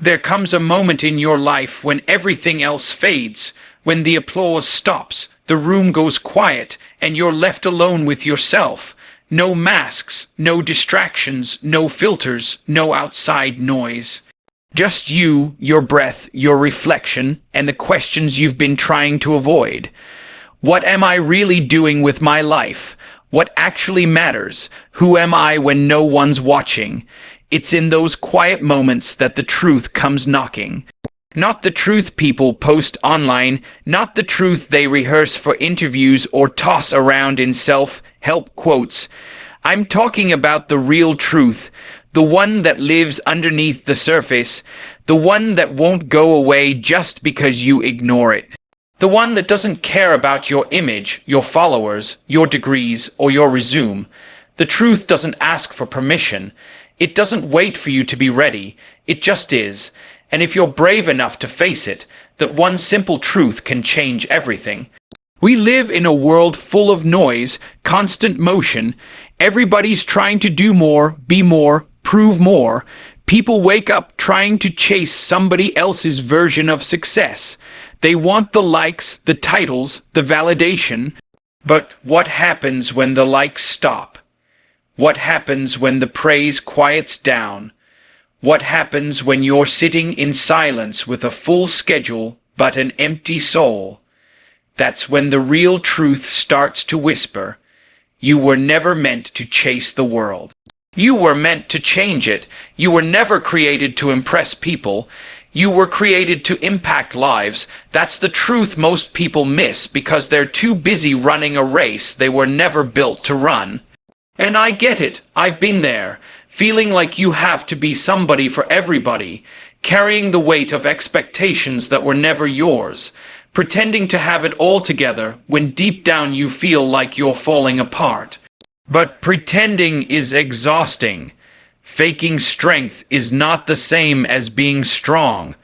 There comes a moment in your life when everything else fades, when the applause stops, the room goes quiet, and you're left alone with yourself. No masks, no distractions, no filters, no outside noise. Just you, your breath, your reflection, and the questions you've been trying to avoid. What am I really doing with my life? What actually matters? Who am I when no one's watching? It's in those quiet moments that the truth comes knocking. Not the truth people post online, not the truth they rehearse for interviews or toss around in self-help quotes. I'm talking about the real truth, the one that lives underneath the surface, the one that won't go away just because you ignore it. The one that doesn't care about your image, your followers, your degrees, or your resume. The truth doesn't ask for permission. It doesn't wait for you to be ready. It just is. And if you're brave enough to face it, that one simple truth can change everything. We live in a world full of noise, constant motion. Everybody's trying to do more, be more, prove more. People wake up trying to chase somebody else's version of success. They want the likes, the titles, the validation. But what happens when the likes stop? What happens when the praise quiets down? What happens when you're sitting in silence with a full schedule but an empty soul? That's when the real truth starts to whisper. You were never meant to chase the world. You were meant to change it. You were never created to impress people. You were created to impact lives. That's the truth most people miss because they're too busy running a race they were never built to run. And I get it. I've been there. Feeling like you have to be somebody for everybody. Carrying the weight of expectations that were never yours. Pretending to have it all together when deep down you feel like you're falling apart. But pretending is exhausting. Faking strength is not the same as being strong.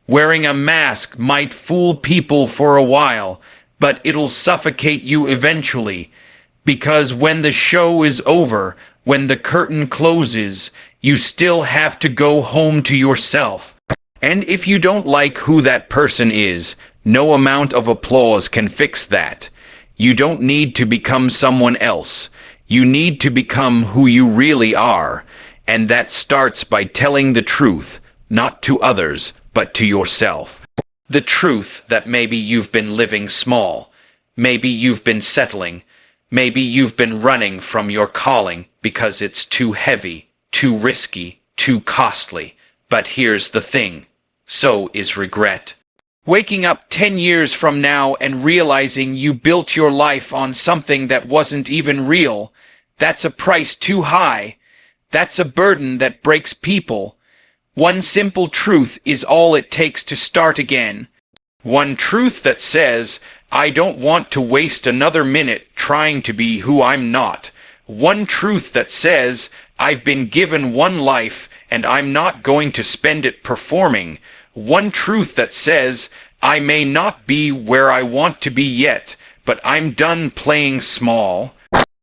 Wearing a mask might fool people for a while, but it'll suffocate you eventually. Because when the show is over, when the curtain closes, you still have to go home to yourself. And if you don't like who that person is, no amount of applause can fix that. You don't need to become someone else. You need to become who you really are. And that starts by telling the truth, not to others, but to yourself. The truth that maybe you've been living small. Maybe you've been settling. Maybe you've been running from your calling because it's too heavy, too risky, too costly. But here's the thing. So is regret. Waking up 10 years from now and realizing you built your life on something that wasn't even real, that's a price too high. That's a burden that breaks people. One simple truth is all it takes to start again. One truth that says, I don't want to waste another minute trying to be who I'm not. One truth that says, I've been given one life and I'm not going to spend it performing. One truth that says, I may not be where I want to be yet, but I'm done playing small.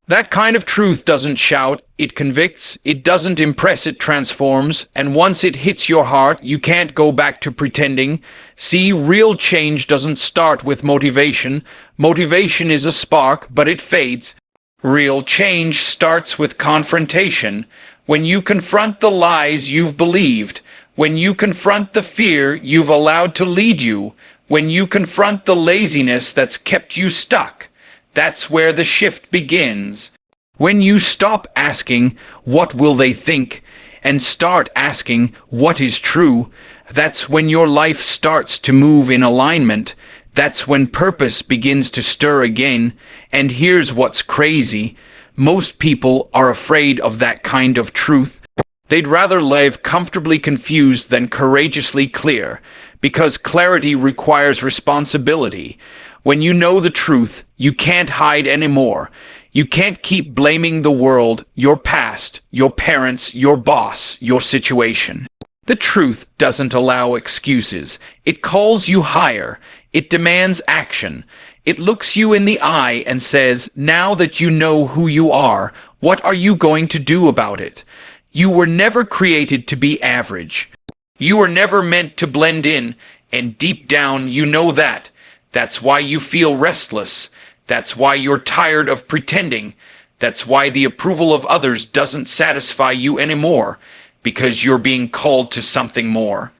That kind of truth doesn't shout, it convicts, it doesn't impress, it transforms, and once it hits your heart, you can't go back to pretending. See, real change doesn't start with motivation. Motivation is a spark, but it fades. Real change starts with confrontation. When you confront the lies you've believed, when you confront the fear you've allowed to lead you, when you confront the laziness that's kept you stuck. That's where the shift begins. When you stop asking, what will they think, and start asking, what is true, that's when your life starts to move in alignment. That's when purpose begins to stir again. And here's what's crazy. Most people are afraid of that kind of truth. They'd rather live comfortably confused than courageously clear, because clarity requires responsibility. When you know the truth, you can't hide anymore. You can't keep blaming the world, your past, your parents, your boss, your situation. The truth doesn't allow excuses. It calls you higher. It demands action. It looks you in the eye and says, now that you know who you are, what are you going to do about it? You were never created to be average. You were never meant to blend in, and deep down you know that. That's why you feel restless. That's why you're tired of pretending. That's why the approval of others doesn't satisfy you anymore, because you're being called to something more.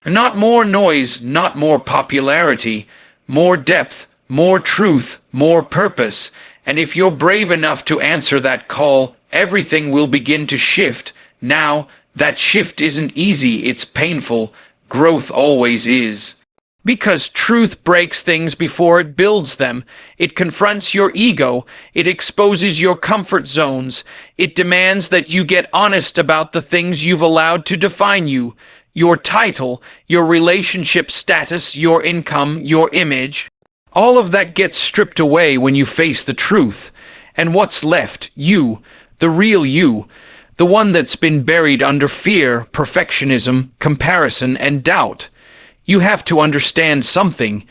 Not more noise, not more popularity, more depth, more truth, more purpose. And if you're brave enough to answer that call, everything will begin to shift. Now, that shift isn't easy, it's painful. Growth always is. Because truth breaks things before it builds them. It confronts your ego. It exposes your comfort zones. It demands that you get honest about the things you've allowed to define you. Your title, your relationship status, your income, your image. All of that gets stripped away when you face the truth. And what's left? You, the real you. The one that's been buried under fear, perfectionism, comparison, and doubt. You have to understand something.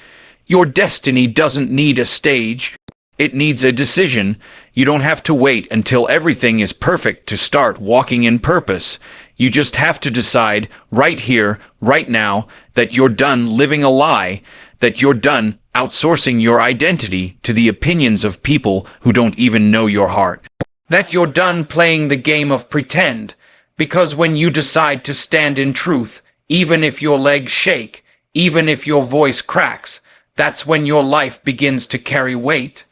Your destiny doesn't need a stage. It needs a decision. You don't have to wait until everything is perfect to start walking in purpose. You just have to decide right here, right now, that you're done living a lie, that you're done outsourcing your identity to the opinions of people who don't even know your heart. That you're done playing the game of pretend, because when you decide to stand in truth, even if your legs shake, even if your voice cracks, that's when your life begins to carry weight.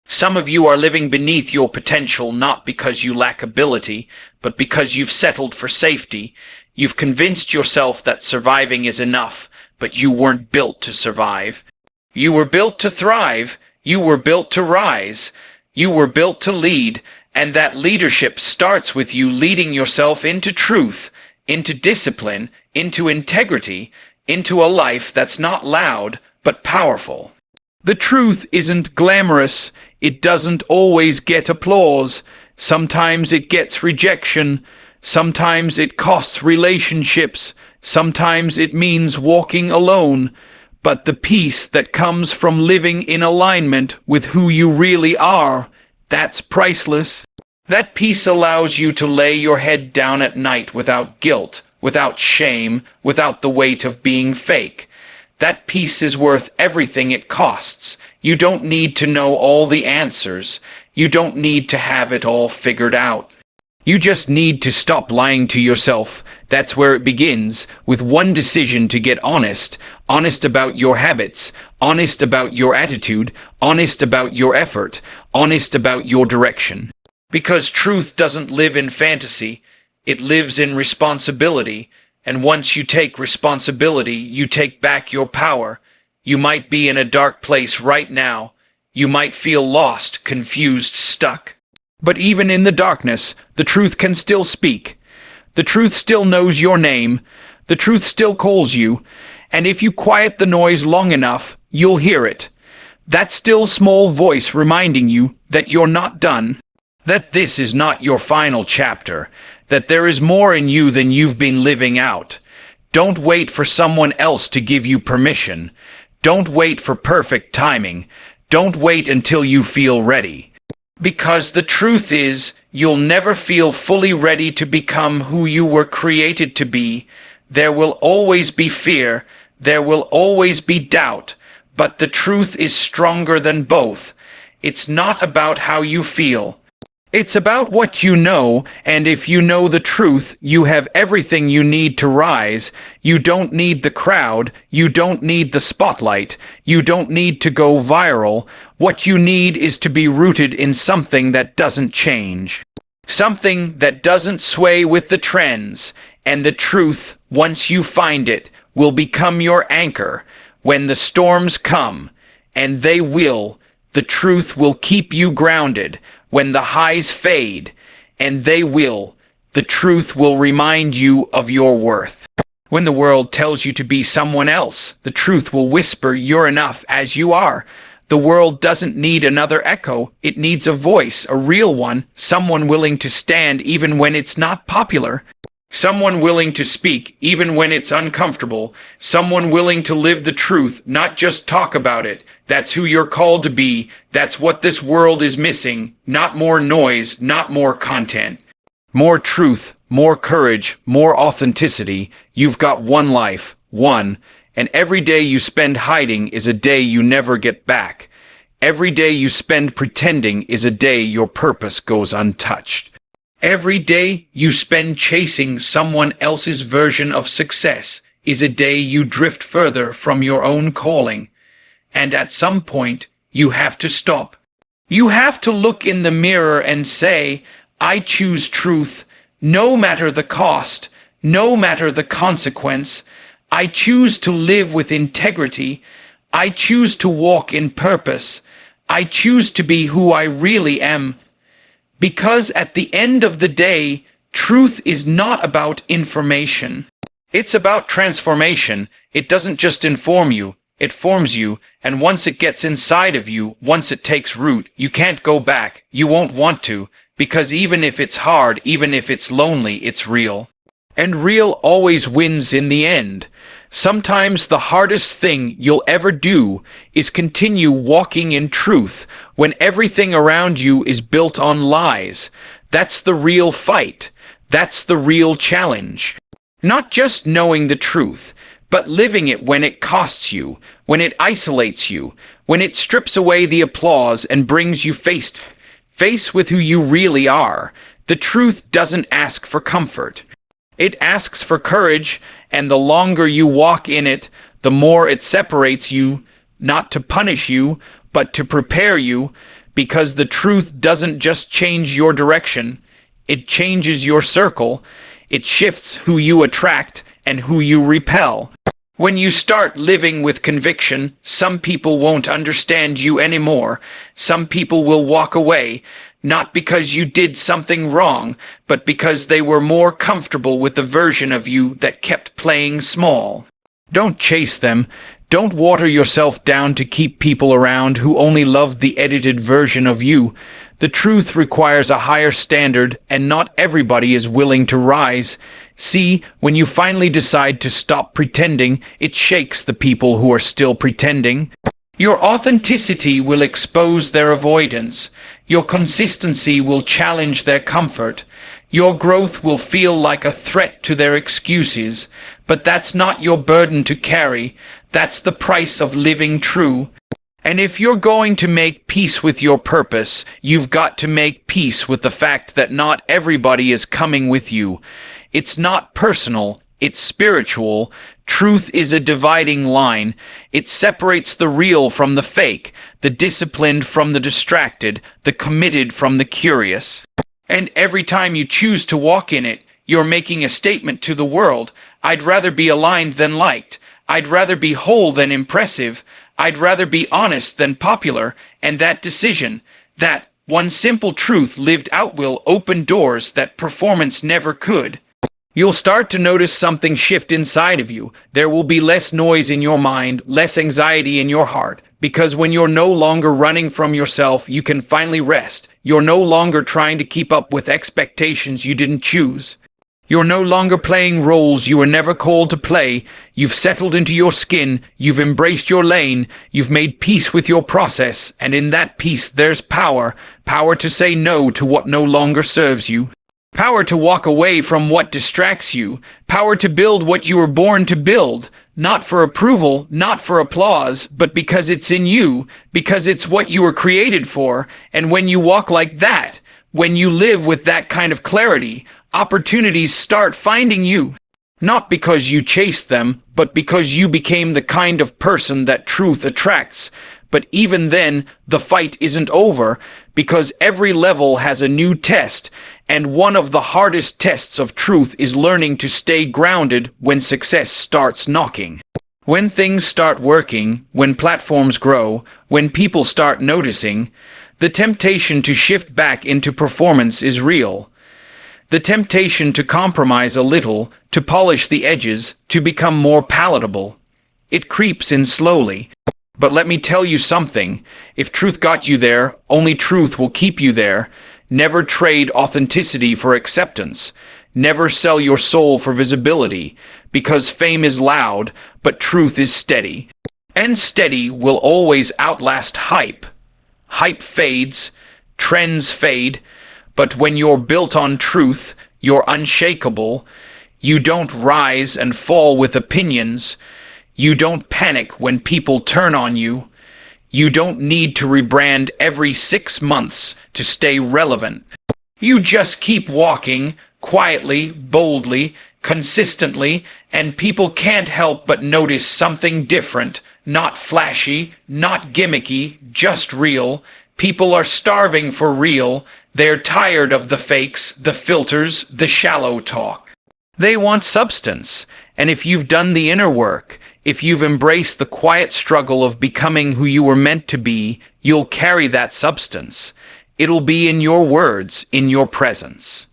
Some of you are living beneath your potential not because you lack ability, but because you've settled for safety. You've convinced yourself that surviving is enough, but you weren't built to survive. You were built to thrive. You were built to rise. You were built to lead, and that leadership starts with you leading yourself into truth, into discipline, into integrity, into a life that's not loud, but powerful. The truth isn't glamorous. It doesn't always get applause. Sometimes it gets rejection. Sometimes it costs relationships. Sometimes it means walking alone. But the peace that comes from living in alignment with who you really are, that's priceless. That peace allows you to lay your head down at night without guilt, without shame, without the weight of being fake. That peace is worth everything it costs. You don't need to know all the answers. You don't need to have it all figured out. You just need to stop lying to yourself. That's where it begins, with one decision to get honest. Honest about your habits, honest about your attitude, honest about your effort, honest about your direction. Because truth doesn't live in fantasy, it lives in responsibility. And once you take responsibility, you take back your power. You might be in a dark place right now. You might feel lost, confused, stuck. But even in the darkness, the truth can still speak. The truth still knows your name. The truth still calls you. And if you quiet the noise long enough, you'll hear it. That still small voice reminding you that you're not done. That this is not your final chapter. That there is more in you than you've been living out. Don't wait for someone else to give you permission. Don't wait for perfect timing. Don't wait until you feel ready. Because the truth is, you'll never feel fully ready to become who you were created to be. There will always be fear. There will always be doubt. But the truth is stronger than both. It's not about how you feel. It's about what you know, and if you know the truth, you have everything you need to rise. You don't need the crowd. You don't need the spotlight. You don't need to go viral. What you need is to be rooted in something that doesn't change. Something that doesn't sway with the trends. And the truth, once you find it, will become your anchor. When the storms come, and they will, the truth will keep you grounded. When the highs fade, and they will, the truth will remind you of your worth. When the world tells you to be someone else, the truth will whisper you're enough as you are. The world doesn't need another echo. It needs a voice, a real one, someone willing to stand even when it's not popular. Someone willing to speak even when it's uncomfortable. Someone willing to live the truth, not just talk about it. That's who you're called to be. That's what this world is missing. Not more noise, not more content. More truth, more courage, more authenticity. You've got one life, one, and every day you spend hiding is a day you never get back. Every day you spend pretending is a day your purpose goes untouched. Every day you spend chasing someone else's version of success is a day you drift further from your own calling. And at some point, you have to stop. You have to look in the mirror and say, I choose truth, no matter the cost, no matter the consequence. I choose to live with integrity. I choose to walk in purpose. I choose to be who I really am. Because at the end of the day, truth is not about information. It's about transformation. It doesn't just inform you, it forms you, and once it gets inside of you, once it takes root, you can't go back. You won't want to, because even if it's hard, even if it's lonely, it's real. And real always wins in the end. Sometimes the hardest thing you'll ever do is continue walking in truth when everything around you is built on lies. That's the real fight. That's the real challenge. Not just knowing the truth, but living it when it costs you, when it isolates you, when it strips away the applause and brings you face with who you really are. The truth doesn't ask for comfort. It asks for courage, and the longer you walk in it, the more it separates you, not to punish you, but to prepare you, because the truth doesn't just change your direction, it changes your circle, it shifts who you attract and who you repel. When you start living with conviction, some people won't understand you anymore. Some people will walk away, not because you did something wrong, but because they were more comfortable with the version of you that kept playing small. Don't chase them. Don't water yourself down to keep people around who only love the edited version of you. The truth requires a higher standard, and not everybody is willing to rise. See, when you finally decide to stop pretending, it shakes the people who are still pretending. Your authenticity will expose their avoidance. Your consistency will challenge their comfort. Your growth will feel like a threat to their excuses. But that's not your burden to carry. That's the price of living true. And if you're going to make peace with your purpose, you've got to make peace with the fact that not everybody is coming with you. It's not personal, it's spiritual. Truth is a dividing line. It separates the real from the fake, the disciplined from the distracted, the committed from the curious. And every time you choose to walk in it, you're making a statement to the world. I'd rather be aligned than liked. I'd rather be whole than impressive. I'd rather be honest than popular. And that decision, that one simple truth lived out, will open doors that performance never could. You'll start to notice something shift inside of you. There will be less noise in your mind, less anxiety in your heart, because when you're no longer running from yourself, you can finally rest. You're no longer trying to keep up with expectations you didn't choose. You're no longer playing roles you were never called to play. You've settled into your skin, you've embraced your lane, you've made peace with your process, and in that peace there's power. Power to say no to what no longer serves you. Power to walk away from what distracts you. Power to build what you were born to build. Not for approval, not for applause, but because it's in you, because it's what you were created for. And when you walk like that, when you live with that kind of clarity, opportunities start finding you. Not because you chased them, but because you became the kind of person that truth attracts. But even then, the fight isn't over, because every level has a new test, and one of the hardest tests of truth is learning to stay grounded when success starts knocking. When things start working, when platforms grow, when people start noticing, the temptation to shift back into performance is real. The temptation to compromise a little, to polish the edges, to become more palatable. It creeps in slowly. But let me tell you something. If truth got you there, only truth will keep you there. Never trade authenticity for acceptance. Never sell your soul for visibility, because fame is loud, but truth is steady. And steady will always outlast hype. Hype fades, trends fade, but when you're built on truth, You're unshakable. You don't rise and fall with opinions. You don't panic when people turn on you. You don't need to rebrand every 6 months to stay relevant. You just keep walking, quietly, boldly, consistently, and people can't help but notice something different, not flashy, not gimmicky, just real. People are starving for real. They're tired of the fakes, the filters, the shallow talk. They want substance, and if you've done the inner work, if you've embraced the quiet struggle of becoming who you were meant to be, you'll carry that substance. It'll be in your words, in your presence.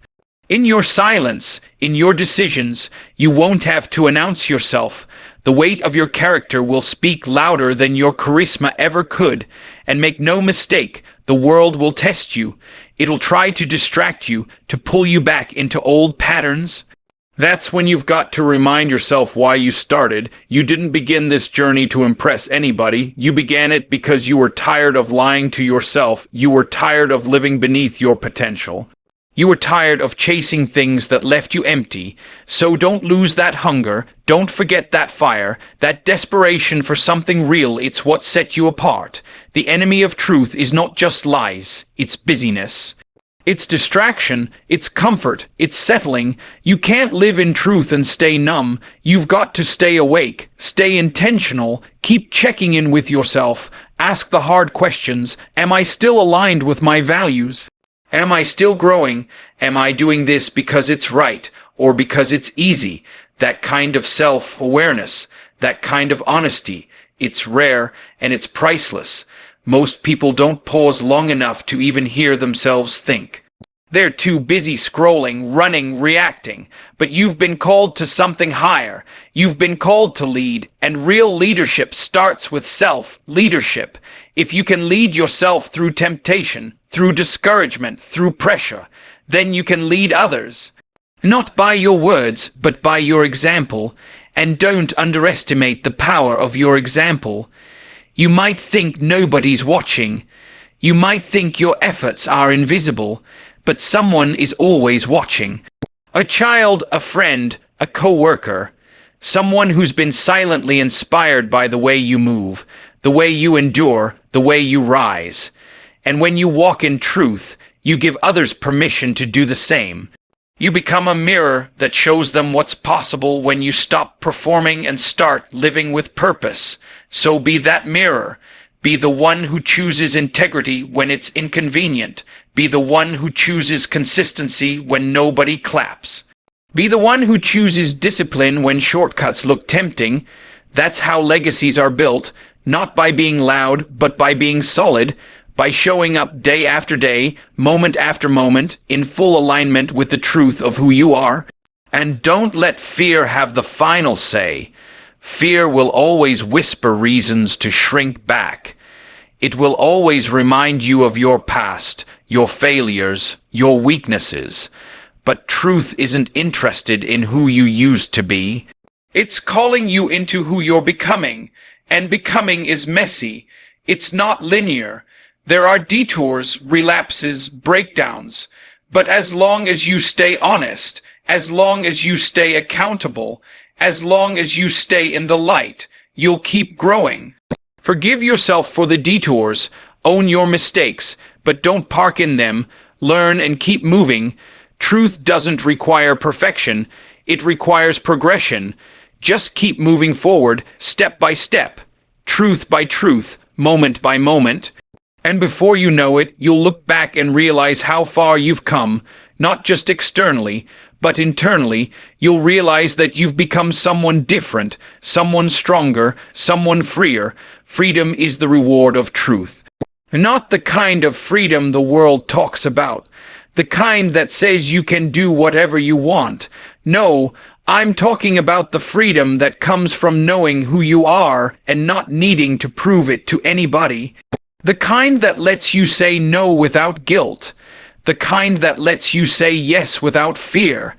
In your silence, in your decisions, you won't have to announce yourself. The weight of your character will speak louder than your charisma ever could. And make no mistake, the world will test you. It'll try to distract you, to pull you back into old patterns. That's when you've got to remind yourself why you started. You didn't begin this journey to impress anybody. You began it because you were tired of lying to yourself. You were tired of living beneath your potential. You were tired of chasing things that left you empty. So don't lose that hunger. Don't forget that fire, that desperation for something real. It's what set you apart. The enemy of truth is not just lies. It's busyness. It's distraction, it's comfort, it's settling. You can't live in truth and stay numb. You've got to stay awake, stay intentional, keep checking in with yourself. Ask the hard questions. Am I still aligned with my values? Am I still growing? Am I doing this because it's right or because it's easy? That kind of self-awareness, that kind of honesty, it's rare and it's priceless. Most people don't pause long enough to even hear themselves think. They're too busy scrolling, running, reacting. But you've been called to something higher. You've been called to lead, and real leadership starts with self-leadership. If you can lead yourself through temptation, through discouragement, through pressure, then you can lead others. Not by your words, but by your example. And don't underestimate the power of your example. You might think nobody's watching. You might think your efforts are invisible, but someone is always watching. A child, a friend, a co-worker, someone who's been silently inspired by the way you move, the way you endure, the way you rise. And when you walk in truth, you give others permission to do the same. You become a mirror that shows them what's possible when you stop performing and start living with purpose. So be that mirror. Be the one who chooses integrity when it's inconvenient. Be the one who chooses consistency when nobody claps. Be the one who chooses discipline when shortcuts look tempting. That's how legacies are built, not by being loud, but by being solid. By showing up day after day, moment after moment, in full alignment with the truth of who you are. And don't let fear have the final say. Fear will always whisper reasons to shrink back. It will always remind you of your past, your failures, your weaknesses. But truth isn't interested in who you used to be. It's calling you into who you're becoming. And becoming is messy. It's not linear. There are detours, relapses, breakdowns. But as long as you stay honest, as long as you stay accountable, as long as you stay in the light, you'll keep growing. Forgive yourself for the detours, own your mistakes, but don't park in them. Learn and keep moving. Truth doesn't require perfection, it requires progression. Just keep moving forward, step by step, truth by truth, moment by moment. And before you know it, you'll look back and realize how far you've come, not just externally, but internally. You'll realize that you've become someone different, someone stronger, someone freer. Freedom is the reward of truth. Not the kind of freedom the world talks about, the kind that says you can do whatever you want. No, I'm talking about the freedom that comes from knowing who you are and not needing to prove it to anybody. The kind that lets you say no without guilt. The kind that lets you say yes without fear.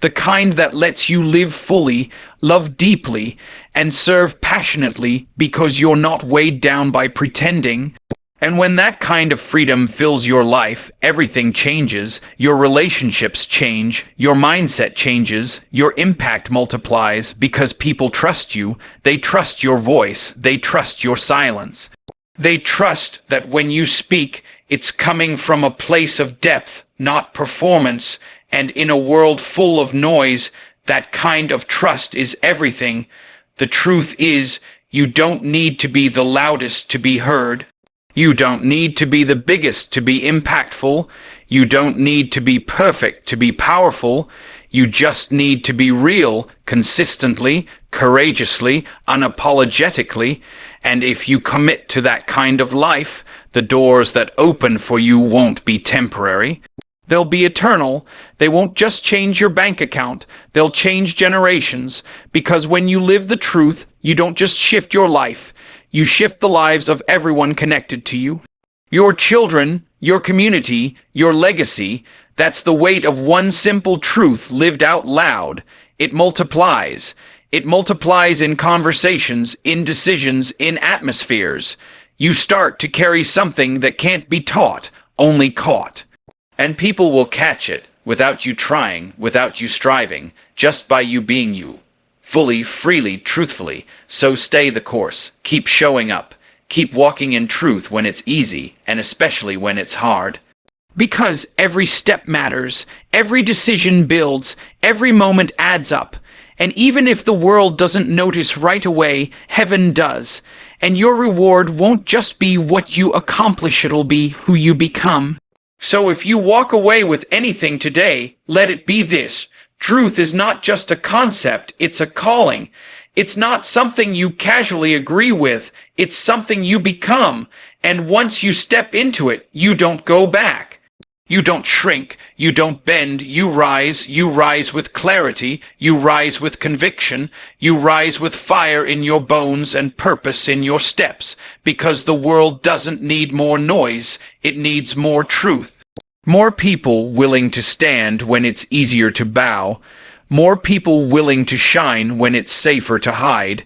The kind that lets you live fully, love deeply, and serve passionately because you're not weighed down by pretending. And when that kind of freedom fills your life, everything changes, your relationships change, your mindset changes, your impact multiplies because people trust you, they trust your voice, they trust your silence. They trust that when you speak, it's coming from a place of depth, not performance, and in a world full of noise, that kind of trust is everything. The truth is, you don't need to be the loudest to be heard. You don't need to be the biggest to be impactful. You don't need to be perfect to be powerful. You just need to be real, consistently, courageously, unapologetically. And if you commit to that kind of life, the doors that open for you won't be temporary. They'll be eternal. They won't just change your bank account. They'll change generations. Because when you live the truth, you don't just shift your life. You shift the lives of everyone connected to you. Your children, your community, your legacy. That's the weight of one simple truth lived out loud. It multiplies. It multiplies in conversations, in decisions, in atmospheres. You start to carry something that can't be taught, only caught. And people will catch it, without you trying, without you striving, just by you being you. Fully, freely, truthfully. So stay the course. Keep showing up. Keep walking in truth when it's easy, and especially when it's hard. Because every step matters, every decision builds, every moment adds up. And even if the world doesn't notice right away, heaven does. And your reward won't just be what you accomplish, it'll be who you become. So if you walk away with anything today, let it be this. Truth is not just a concept, it's a calling. It's not something you casually agree with, it's something you become. And once you step into it, you don't go back. You don't shrink, you don't bend, you rise with clarity, you rise with conviction, you rise with fire in your bones and purpose in your steps, because the world doesn't need more noise, it needs more truth. More people willing to stand when it's easier to bow, more people willing to shine when it's safer to hide,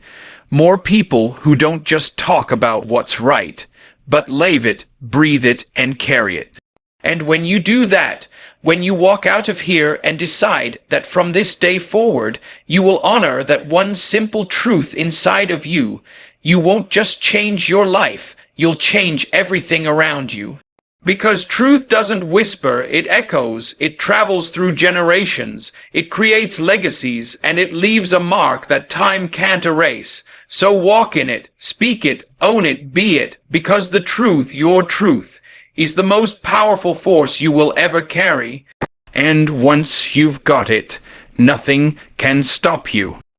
more people who don't just talk about what's right, but live it, breathe it, and carry it. And when you do that, when you walk out of here and decide that from this day forward you will honor that one simple truth inside of you, you won't just change your life, you'll change everything around you. Because truth doesn't whisper, it echoes, it travels through generations, it creates legacies, and it leaves a mark that time can't erase. So walk in it, speak it, own it, be it, because the truth, your truth, is the most powerful force you will ever carry. And once you've got it, nothing can stop you.